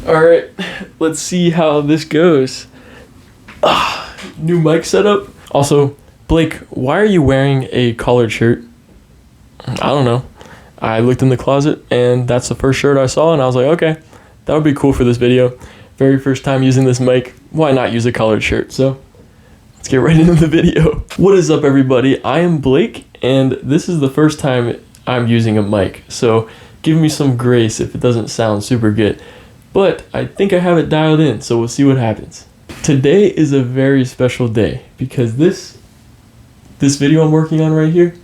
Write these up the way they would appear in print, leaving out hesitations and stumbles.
Alright, let's see how this goes. New mic setup. Also, Blake, why are you wearing a collared shirt? I don't know. I looked in the closet and that's the first shirt I saw and I was like, okay, that would be cool for this video. Very first time using this mic, why not use a collared shirt? So, let's get right into the video. What is up, everybody? I am Blake and this is the first time I'm using a mic. So, give me some grace if it doesn't sound super good. But I think I have it dialed in, so we'll see what happens. Today is a very special day because this video I'm working on right here,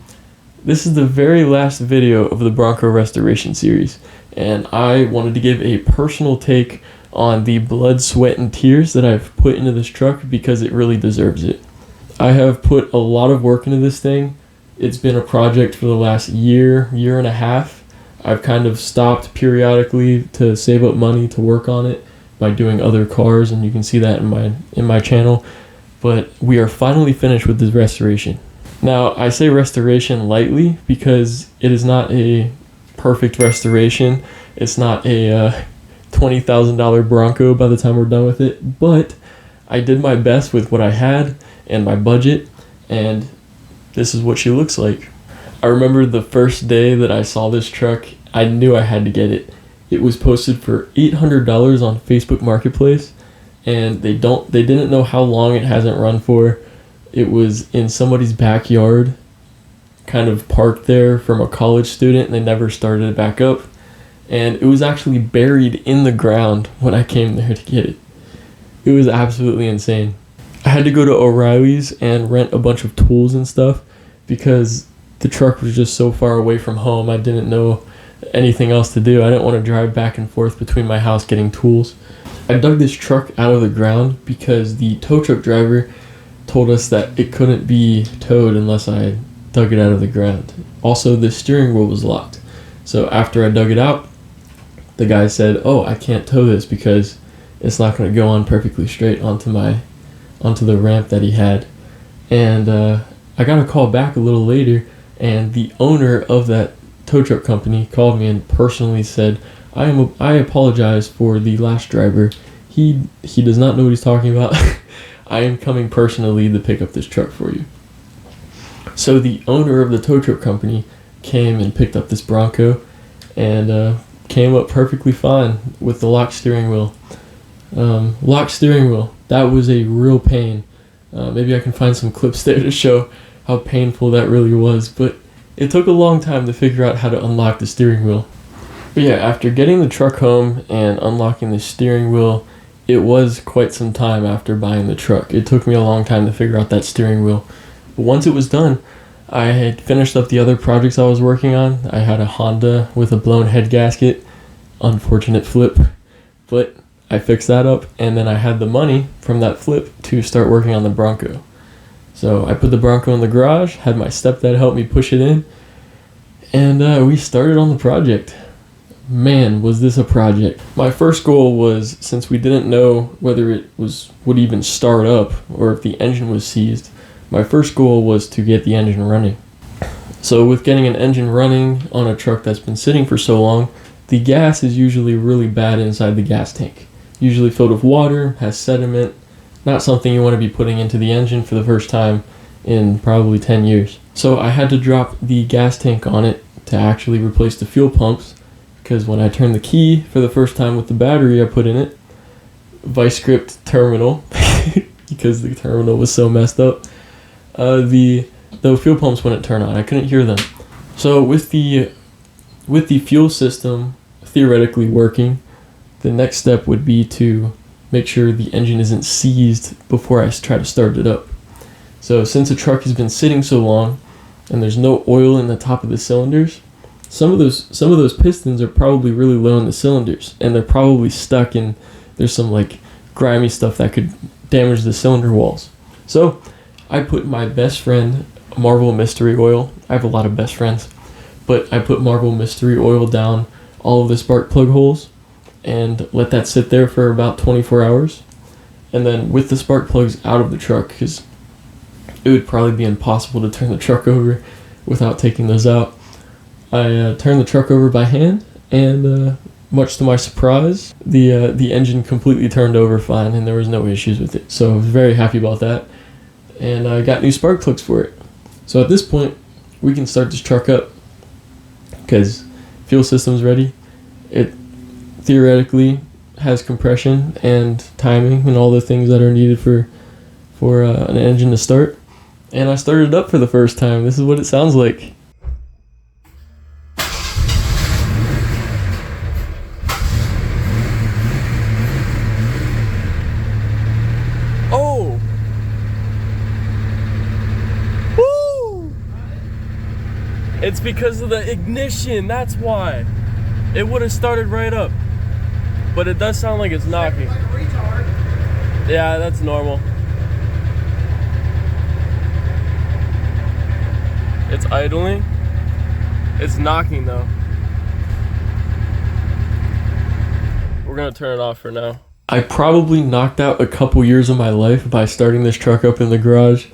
this is the very last video of the Bronco restoration series, and I wanted to give a personal take on the blood, sweat, and tears that I've put into this truck because it really deserves it. I have put a lot of work into this thing. It's been a project for the last year and a half. I've kind of stopped periodically to save up money to work on it by doing other cars, and you can see that in my channel. But we are finally finished with this restoration. Now, I say restoration lightly because it is not a perfect restoration. It's not a $20,000 Bronco by the time we're done with it, but I did my best with what I had and my budget, and this is what she looks like. I remember the first day that I saw this truck, I knew I had to get it. It was posted for $800 on Facebook Marketplace, and they didn't know how long it hasn't run for. It was in somebody's backyard, kind of parked there from a college student, and they never started it back up. And it was actually buried in the ground when I came there to get it. It was absolutely insane. I had to go to O'Reilly's and rent a bunch of tools and stuff because the truck was just so far away from home. I didn't know anything else to do. I didn't want to drive back and forth between my house getting tools. I dug this truck out of the ground because the tow truck driver told us that it couldn't be towed unless I dug it out of the ground. Also, the steering wheel was locked. So after I dug it out, the guy said, oh, I can't tow this because it's not going to go on perfectly straight onto the ramp that he had. And I got a call back a little later, and the owner of that tow truck company called me and personally said, I apologize for the last driver. He does not know what he's talking about. I am coming personally to pick up this truck for you. So the owner of the tow truck company came and picked up this Bronco and came up perfectly fine with the locked steering wheel. That was a real pain. Maybe I can find some clips there to show how painful that really was, but it took a long time to figure out how to unlock the steering wheel. But yeah, after getting the truck home and unlocking the steering wheel, it was quite some time after buying the truck. It took me a long time to figure out that steering wheel. But once it was done, I had finished up the other projects I was working on. I had a Honda with a blown head gasket. Unfortunate flip. But I fixed that up, and then I had the money from that flip to start working on the Bronco. So I put the Bronco in the garage, had my stepdad help me push it in, and we started on the project. Man, was this a project. My first goal was, since we didn't know whether it would even start up or if the engine was seized, my first goal was to get the engine running. So with getting an engine running on a truck that's been sitting for so long, the gas is usually really bad inside the gas tank. Usually filled with water, has sediment, not something you want to be putting into the engine for the first time in probably 10 years. So I had to drop the gas tank on it to actually replace the fuel pumps, because when I turned the key for the first time with the battery I put in it, vice grip terminal, because the terminal was so messed up, the fuel pumps wouldn't turn on. I couldn't hear them. So with the fuel system theoretically working, the next step would be to make sure the engine isn't seized before I try to start it up. So since the truck has been sitting so long and there's no oil in the top of the cylinders, some of those pistons are probably really low in the cylinders, and they're probably stuck, and there's some like grimy stuff that could damage the cylinder walls. So I put my best friend Marvel Mystery Oil. I have a lot of best friends, but I put Marvel Mystery Oil down all of the spark plug holes and let that sit there for about 24 hours. And then with the spark plugs out of the truck, because it would probably be impossible to turn the truck over without taking those out, I turned the truck over by hand and much to my surprise, the engine completely turned over fine and there was no issues with it. So I was very happy about that. And I got new spark plugs for it. So at this point, we can start this truck up because fuel system's ready. It theoretically has compression and timing and all the things that are needed for an engine to start. And I started it up for the first time. This is what it sounds like. Oh! Woo! It's because of the ignition, that's why. It would have started right up. But it does sound like it's knocking. Like a retard. Yeah, that's normal. It's idling. It's knocking though. We're gonna turn it off for now. I probably knocked out a couple years of my life by starting this truck up in the garage.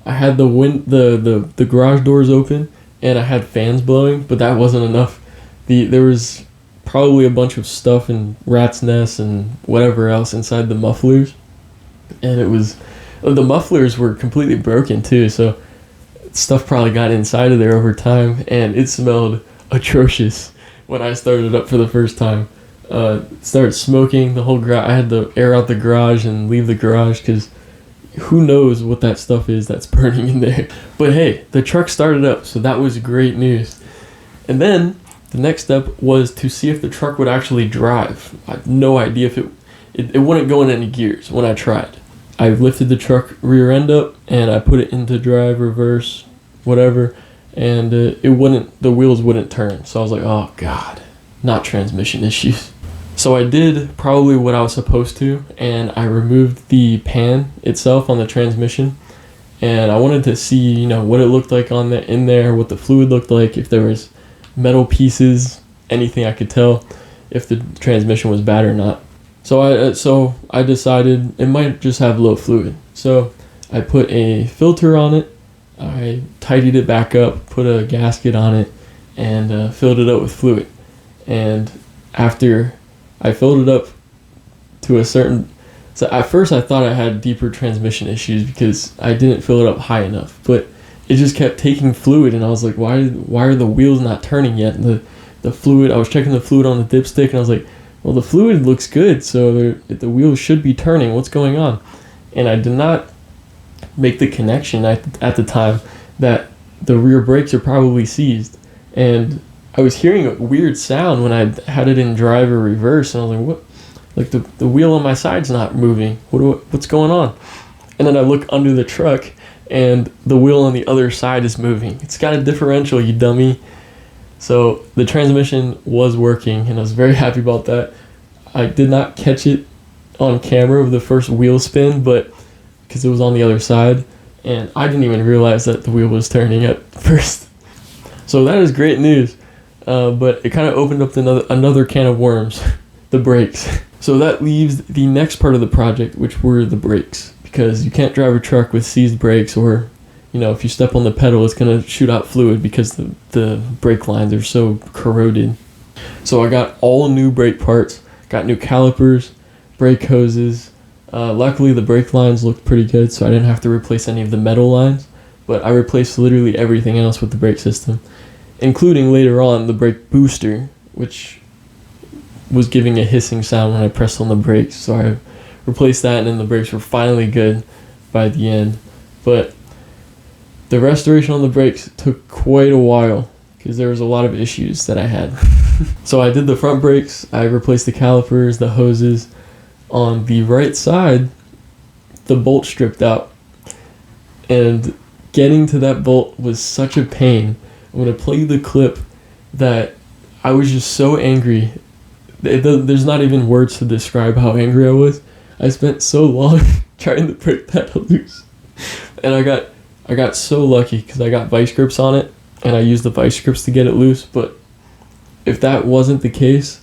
I had the garage doors open and I had fans blowing, but that wasn't enough. There was probably a bunch of stuff and rat's nests and whatever else inside the mufflers, and the mufflers were completely broken too, so stuff probably got inside of there over time, and it smelled atrocious when I started it up for the first time. It started smoking the whole garage. I had to air out the garage and leave the garage because who knows what that stuff is that's burning in there. But hey, the truck started up, so that was great news. And then the next step was to see if the truck would actually drive. I had no idea if it wouldn't go in any gears when I tried. I lifted the truck rear end up and I put it into drive, reverse, whatever, and the wheels wouldn't turn. So I was like, oh God, not transmission issues. So I did probably what I was supposed to, and I removed the pan itself on the transmission, and I wanted to see, what it looked like in there, what the fluid looked like, if there was metal pieces, anything I could tell if the transmission was bad or not. So I decided it might just have low fluid. So I put a filter on it, I tidied it back up, put a gasket on it, and filled it up with fluid. And after I filled it up to a certain... So at first I thought I had deeper transmission issues because I didn't fill it up high enough. But it just kept taking fluid, and I was like, why are the wheels not turning yet? And the fluid, I was checking the fluid on the dipstick, and I was like, well, the fluid looks good, so the wheels should be turning. What's going on? And I did not make the connection at the time that the rear brakes are probably seized. And I was hearing a weird sound when I had it in drive or reverse, and I was like, what? Like the wheel on my side's not moving. What's going on? And then I look under the truck, and the wheel on the other side is moving. It's got a differential, you dummy. So the transmission was working, and I was very happy about that. I did not catch it on camera of the first wheel spin, but because it was on the other side, and I didn't even realize that the wheel was turning at first. So that is great news, but it kind of opened up another can of worms, the brakes. So that leaves the next part of the project, which were the brakes, because you can't drive a truck with seized brakes, or if you step on the pedal, it's going to shoot out fluid because the brake lines are so corroded. So I got all new brake parts, got new calipers, brake hoses. Luckily the brake lines looked pretty good, so I didn't have to replace any of the metal lines, but I replaced literally everything else with the brake system, including later on the brake booster, which was giving a hissing sound when I pressed on the brakes. So I replaced that, and then the brakes were finally good by the end. But the restoration on the brakes took quite a while because there was a lot of issues that I had. So I did the front brakes, I replaced the calipers, the hoses. On the right side, the bolt stripped out, and getting to that bolt was such a pain. I'm going to play you the clip that I was just so angry. There's not even words to describe how angry I was. I spent so long trying to break that loose, and I got so lucky because I got vice grips on it, and I used the vice grips to get it loose. But if that wasn't the case,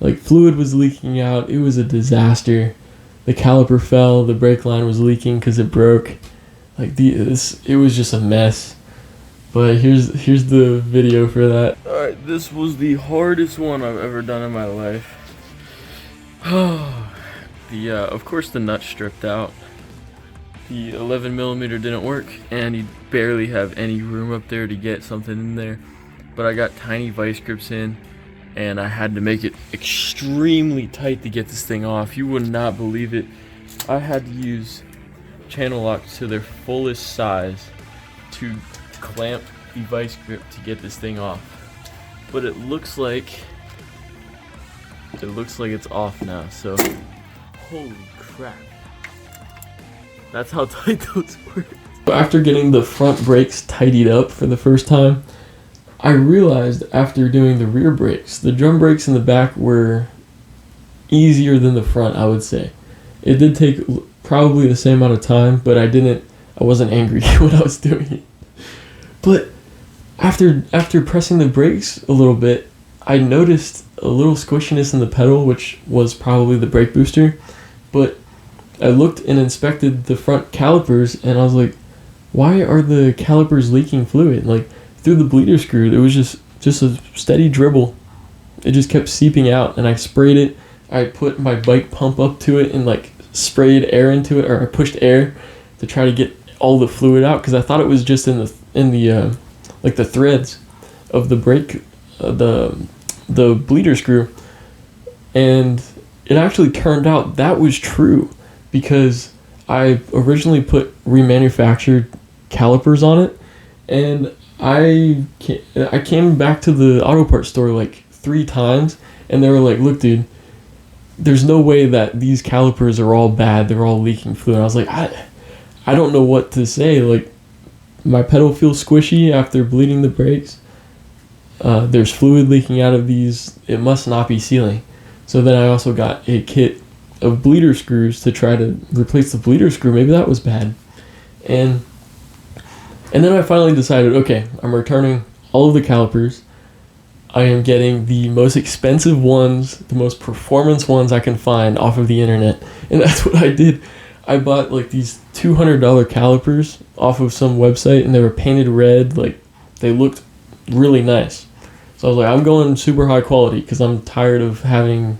like, fluid was leaking out, it was a disaster. The caliper fell, the brake line was leaking because it broke. Like, it was just a mess. But here's the video for that. Alright, this was the hardest one I've ever done in my life. Of course the nut stripped out. The 11mm didn't work, and you barely have any room up there to get something in there. But I got tiny vice grips in, and I had to make it extremely tight to get this thing off. You would not believe it. I had to use channel locks to their fullest size to clamp the vice grip to get this thing off. But it looks like it's off now, so holy crap. That's how tight those were. After getting the front brakes tidied up for the first time, I realized after doing the rear brakes, the drum brakes in the back were easier than the front, I would say. It did take probably the same amount of time, but I wasn't angry when I was doing it. But after pressing the brakes a little bit, I noticed a little squishiness in the pedal, which was probably the brake booster. But I looked and inspected the front calipers, and I was like, why are the calipers leaking fluid? Like, through the bleeder screw, it was just a steady dribble. It just kept seeping out, and I sprayed it. I put my bike pump up to it and like sprayed air into it, or I pushed air to try to get all the fluid out, because I thought it was just in the like the threads of the brake, the bleeder screw. And it actually turned out that was true, because I originally put remanufactured calipers on it, and I came back to the auto parts store like 3 times, and they were like, look dude, there's no way that these calipers are all bad, they're all leaking fluid. And I was like, I don't know what to say. Like, my pedal feels squishy after bleeding the brakes. There's fluid leaking out of these. It must not be sealing. So then I also got a kit of bleeder screws to try to replace the bleeder screw. Maybe that was bad. And then I finally decided, okay, I'm returning all of the calipers. I am getting the most expensive ones, the most performance ones I can find off of the internet. And that's what I did. I bought like these $200 calipers off of some website, and they were painted red. Like, they looked really nice. So I was like, I'm going super high quality, because I'm tired of having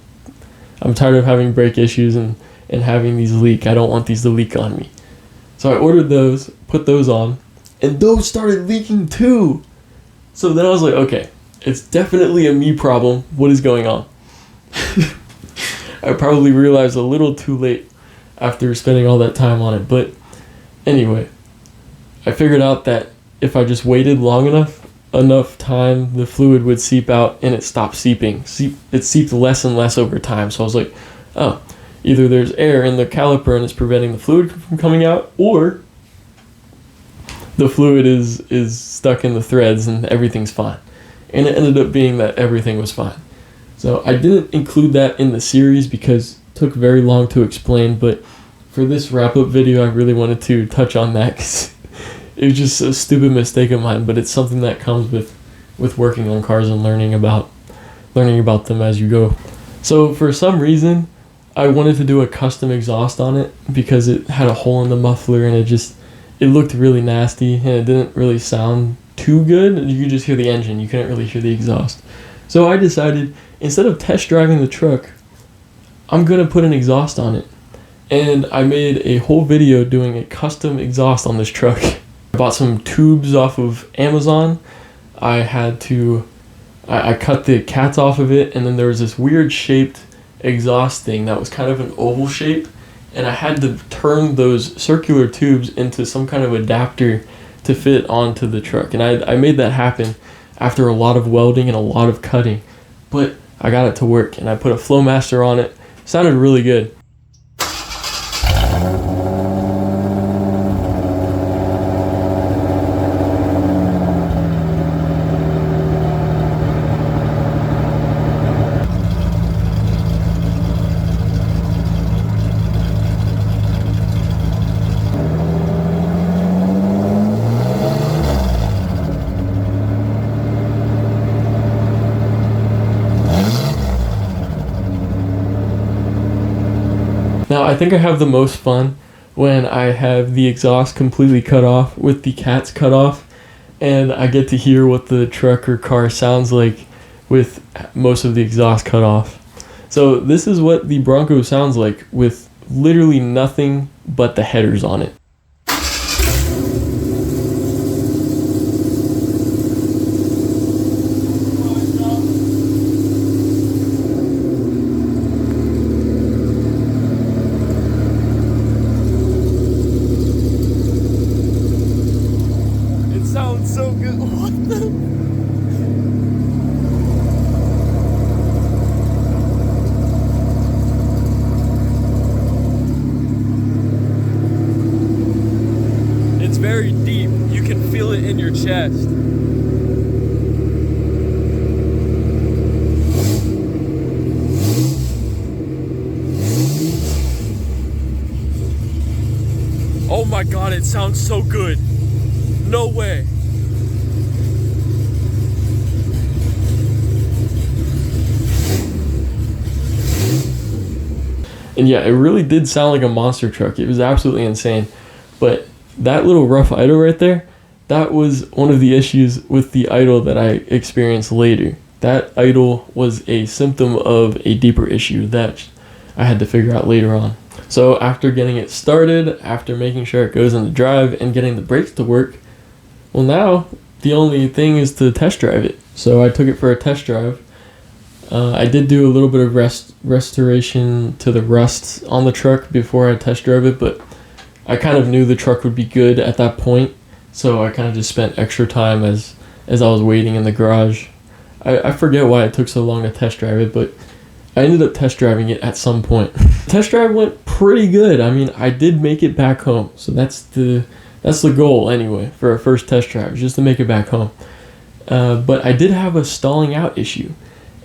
brake issues and having these leak. I don't want these to leak on me. So I ordered those, put those on, and those started leaking too. So then I was like, okay, it's definitely a me problem. What is going on? I probably realized a little too late after spending all that time on it. But anyway, I figured out that if I just waited long enough time, the fluid would seep out, and it stopped seeping. It seeped less and less over time. So I was like, oh, either there's air in the caliper and it's preventing the fluid from coming out, or the fluid is stuck in the threads and everything's fine. And it ended up being that everything was fine. So I didn't include that in the series because it took very long to explain, but for this wrap-up video, I really wanted to touch on that, because it was just a stupid mistake of mine, but it's something that comes with working on cars and learning about them as you go. So for some reason, I wanted to do a custom exhaust on it, because it had a hole in the muffler, and it looked really nasty, and it didn't really sound too good. You could just hear the engine, you couldn't really hear the exhaust. So I decided, instead of test driving the truck, I'm gonna put an exhaust on it. And I made a whole video doing a custom exhaust on this truck. I bought some tubes off of Amazon. I cut the cats off of it, and then there was this weird shaped exhaust thing that was kind of an oval shape, and I had to turn those circular tubes into some kind of adapter to fit onto the truck. And I made that happen after a lot of welding and a lot of cutting, but I got it to work, and I put a Flowmaster on it. It sounded really good. Now, I think I have the most fun when I have the exhaust completely cut off with the cats cut off, and I get to hear what the truck or car sounds like with most of the exhaust cut off. So this is what the Bronco sounds like with literally nothing but the headers on it. It sounds so good. What the? It's very deep. You can feel it in your chest. Oh my God, it sounds so good. No way. And yeah, it really did sound like a monster truck. It was absolutely insane. But that little rough idle right there, that was one of the issues with the idle that I experienced later. That idle was a symptom of a deeper issue that I had to figure out later on. So after getting it started, after making sure it goes into drive and getting the brakes to work, well, now the only thing is to test drive it. So I took it for a test drive. I did do a little bit of restoration to the rust on the truck before I test drove it, but I kind of knew the truck would be good at that point, so I kind of just spent extra time as I was waiting in the garage. I forget why it took so long to test drive it, but I ended up test driving it at some point. Test drive went pretty good. I mean, I did make it back home, so that's the goal anyway for a first test drive, just to make it back home. But I did have a stalling out issue,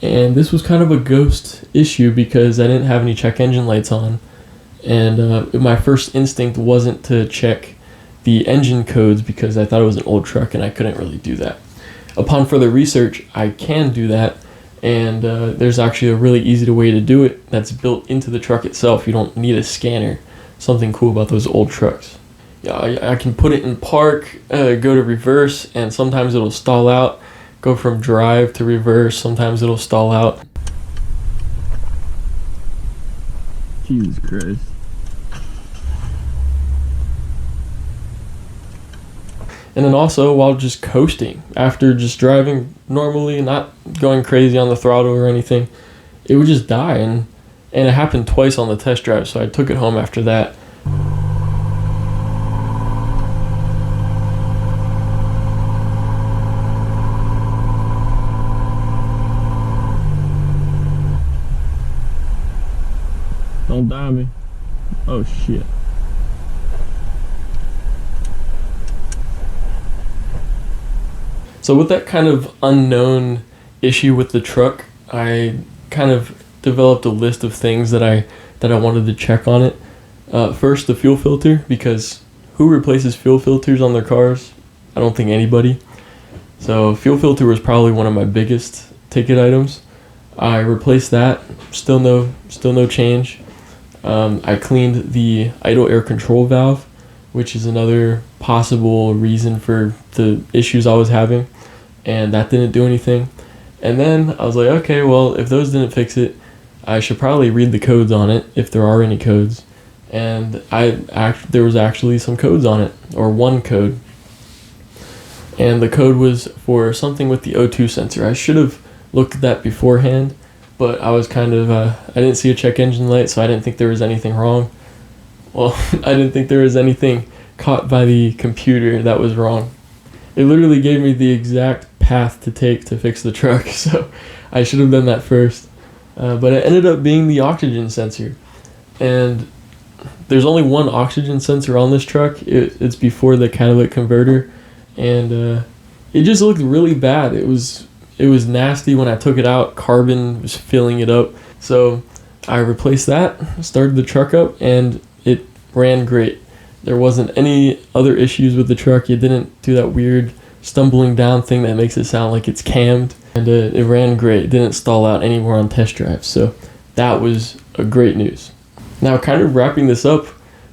and this was kind of a ghost issue because I didn't have any check engine lights on, and my first instinct wasn't to check the engine codes because I thought it was an old truck and I couldn't really do that. Upon further research, I can do that, and there's actually a really easy way to do it that's built into the truck itself. You don't need a scanner. Something cool about those old trucks. Yeah, I can put it in park, go to reverse, and sometimes it'll stall out. Go from drive to reverse, sometimes it'll stall out. Jesus Christ. And then also while just coasting, after just driving normally, not going crazy on the throttle or anything, it would just die, and it happened twice on the test drive, so I took it home after that. Don't die me. Oh shit. So with that kind of unknown issue with the truck, I kind of developed a list of things that I wanted to check on it. First, the fuel filter, because who replaces fuel filters on their cars? I don't think anybody. So fuel filter was probably one of my biggest ticket items. I replaced that. Still no change. I cleaned the idle air control valve, which is another possible reason for the issues I was having, and that didn't do anything. And then I was like, okay, well, if those didn't fix it, I should probably read the codes on it, if there are any codes. And there was actually some codes on it, or one code. And the code was for something with the O2 sensor. I should have looked at that beforehand, but I was kind of, I didn't see a check engine light, so I didn't think there was anything wrong. Well, I didn't think there was anything caught by the computer that was wrong. It literally gave me the exact path to take to fix the truck, so I should have done that first. But it ended up being the oxygen sensor. And there's only one oxygen sensor on this truck. It's before the catalytic converter, and it just looked really bad. It was nasty when I took it out. Carbon was filling it up. So I replaced that, started the truck up, and it ran great. There wasn't any other issues with the truck. It didn't do that weird stumbling down thing that makes it sound like it's cammed. And it ran great. It didn't stall out anymore on test drives. So that was a great news. Now, kind of wrapping this up,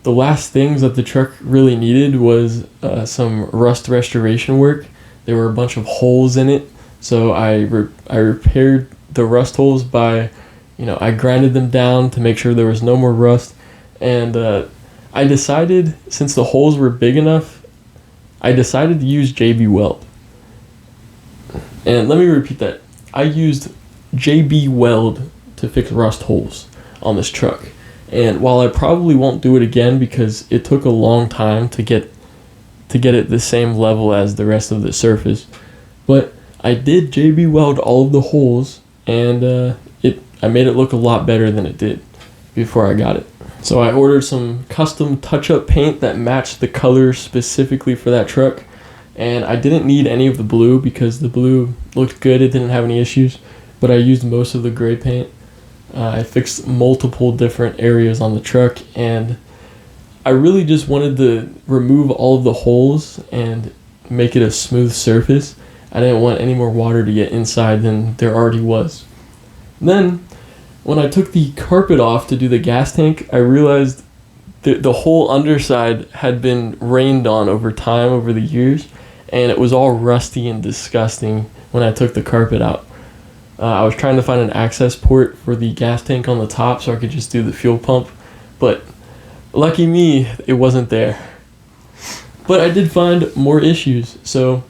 the last things that the truck really needed was some rust restoration work. There were a bunch of holes in it. So I repaired the rust holes by I grinded them down to make sure there was no more rust. And I decided, since the holes were big enough, I decided to use JB Weld. And let me repeat that. I used JB Weld to fix rust holes on this truck. And while I probably won't do it again because it took a long time to get it the same level as the rest of the surface, but I did JB Weld all of the holes, and I made it look a lot better than it did before I got it. So I ordered some custom touch-up paint that matched the color specifically for that truck, and I didn't need any of the blue because the blue looked good. It didn't have any issues, but I used most of the gray paint. I fixed multiple different areas on the truck, and I really just wanted to remove all of the holes and make it a smooth surface. I didn't want any more water to get inside than there already was. Then, when I took the carpet off to do the gas tank, I realized the whole underside had been rained on over time, over the years, and it was all rusty and disgusting when I took the carpet out. I was trying to find an access port for the gas tank on the top so I could just do the fuel pump, but lucky me, it wasn't there. But I did find more issues, so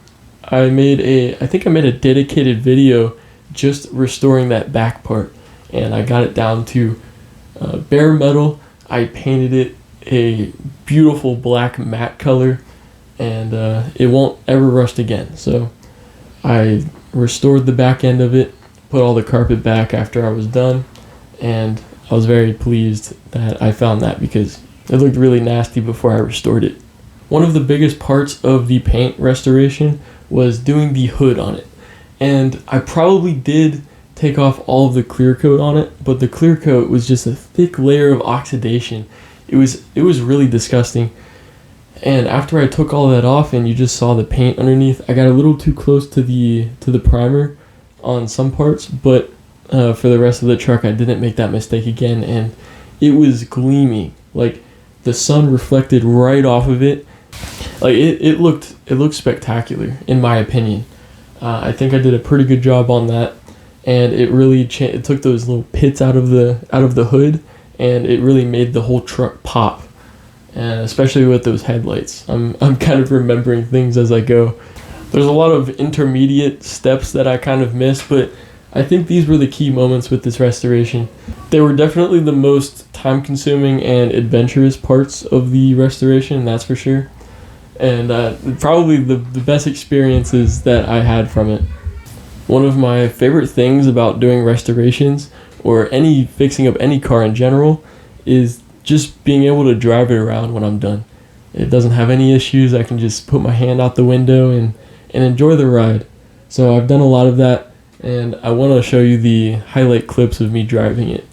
I think I made a dedicated video just restoring that back part, and I got it down to bare metal. I painted it a beautiful black matte color, and it won't ever rust again. So I restored the back end of it, put all the carpet back after I was done, and I was very pleased that I found that because it looked really nasty before I restored it. One of the biggest parts of the paint restoration was doing the hood on it. And I probably did take off all of the clear coat on it, but the clear coat was just a thick layer of oxidation. It was really disgusting. And after I took all that off and you just saw the paint underneath, I got a little too close to the primer on some parts, but for the rest of the truck I didn't make that mistake again, and it was gleaming. Like the sun reflected right off of it. Like it looked spectacular in my opinion. I think I did a pretty good job on that, and it really it took those little pits out of the hood, and it really made the whole truck pop. And especially with those headlights, I'm kind of remembering things as I go. There's a lot of intermediate steps that I kind of missed, but I think these were the key moments with this restoration. They were definitely the most time-consuming and adventurous parts of the restoration, that's for sure. And probably the best experiences that I had from it. One of my favorite things about doing restorations, or fixing up any car in general, is just being able to drive it around when I'm done. It doesn't have any issues. I can just put my hand out the window and enjoy the ride. So I've done a lot of that, and I want to show you the highlight clips of me driving it.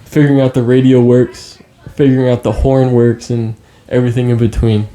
Figuring out the radio works, figuring out the horn works, and everything in between.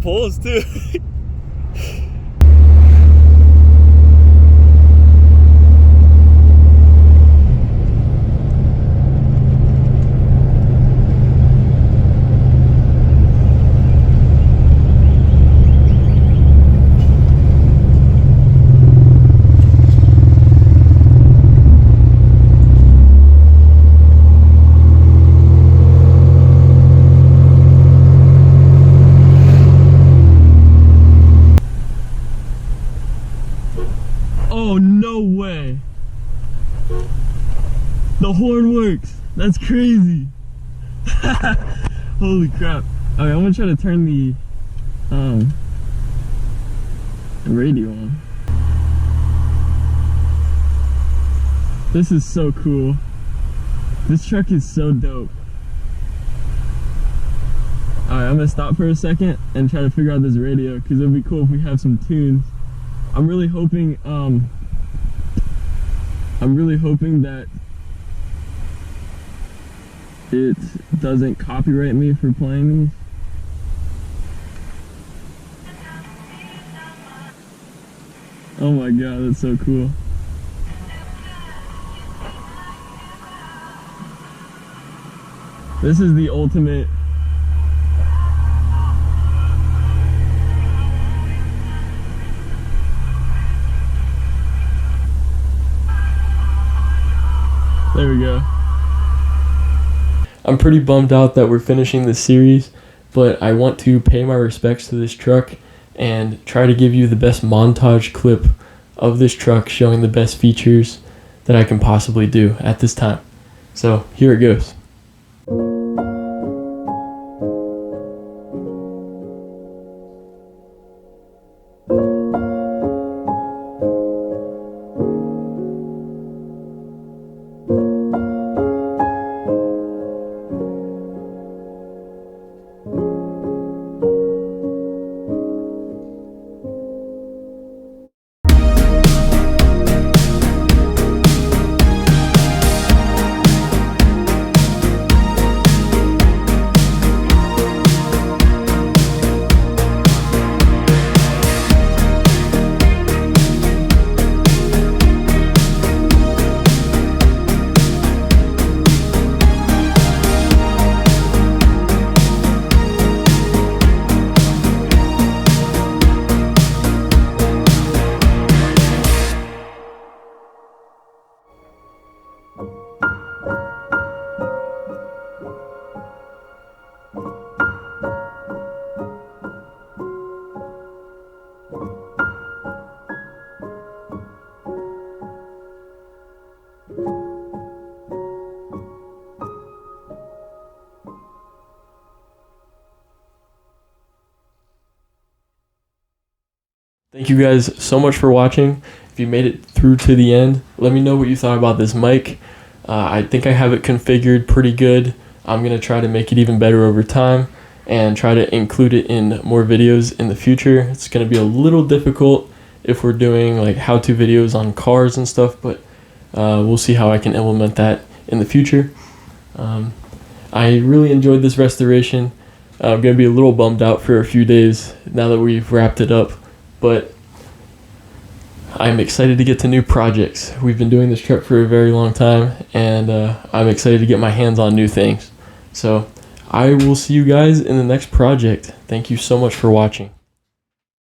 pulls too. Oh, no way. The horn works. That's crazy. Holy crap. Okay, I'm gonna try to turn the radio on. This is so cool. This truck is so dope. Alright, I'm gonna stop for a second and try to figure out this radio, because it'd be cool if we have some tunes. I'm really hoping that it doesn't copyright me for playing these. Oh my god, that's so cool. This is the ultimate. There we go. I'm pretty bummed out that we're finishing this series, but I want to pay my respects to this truck and try to give you the best montage clip of this truck showing the best features that I can possibly do at this time. So here it goes. Thank you guys so much for watching. If you made it through to the end, let me know what you thought about this mic. I think I have it configured pretty good. I'm going to try to make it even better over time and try to include it in more videos in the future. It's going to be a little difficult if we're doing like how-to videos on cars and stuff, but we'll see how I can implement that in the future. I really enjoyed this restoration. I'm going to be a little bummed out for a few days now that we've wrapped it up, but I'm excited to get to new projects. We've been doing this truck for a very long time, and I'm excited to get my hands on new things. So I will see you guys in the next project. Thank you so much for watching.